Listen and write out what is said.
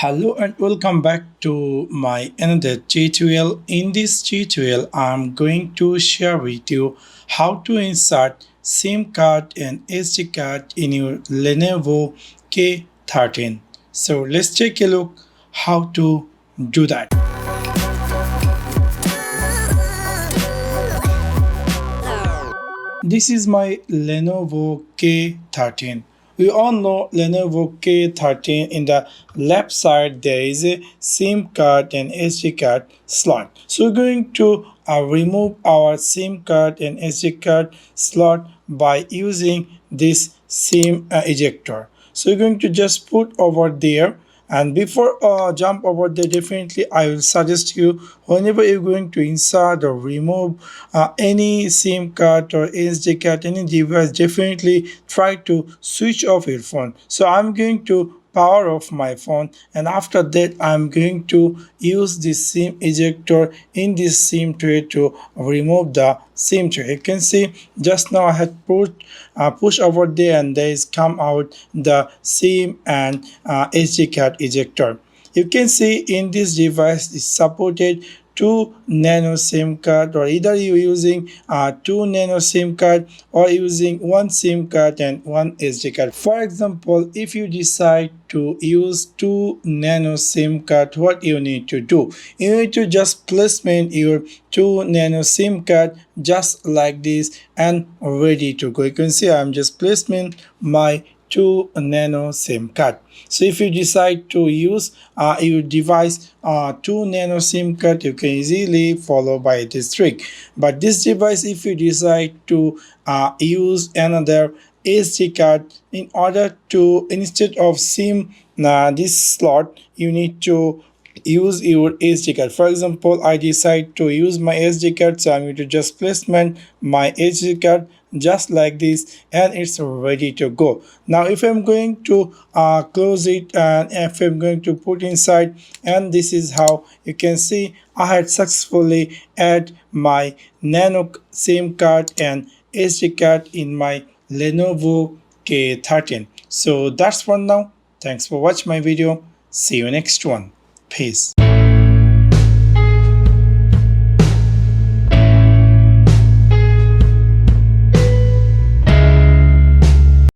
Hello and welcome back to my another tutorial. In this tutorial, I'm going to share with you how to insert SIM card and SD card in your Lenovo K13. So let's take a look how to do that. This is my Lenovo K13. We all know Lenovo K13. In the left side there is a SIM card and SD card slot. So we're going to remove our SIM card and SD card slot by using this SIM ejector. So we're going to just put over there. And before jump over there, definitely I will suggest you, whenever you're going to insert or remove any SIM card or SD card, any device, definitely try to switch off your phone. So I'm going to power off my phone, and after that I'm going to use this SIM ejector in this SIM tray to remove the SIM tray. You can see just now I had put push over there, and there is come out the SIM and SD card ejector. You can see in this device is supported 2 nano SIM card, or either you using 2 nano SIM card or using 1 SIM card and 1 SD card. For example, if you decide to use 2 nano SIM card, what you need to do? You need to just placement your 2 nano SIM card just like this and ready to go. You can see I'm just placement my 2 nano SIM card. So if you decide to use your device 2 nano SIM card, you can easily follow by this trick. But this device, if you decide to use another SD card, in order to, instead of SIM this slot, you need to use your SD card. For example, I decide to use my SD card, so I'm going to just placement my SD card just like this, and it's ready to go. Now if I'm going to close it, and if I'm going to put inside, and this is how you can see I had successfully add my nano SIM card and SD card in my Lenovo K13. So that's for now. Thanks for watching my video. See you next one. Peace.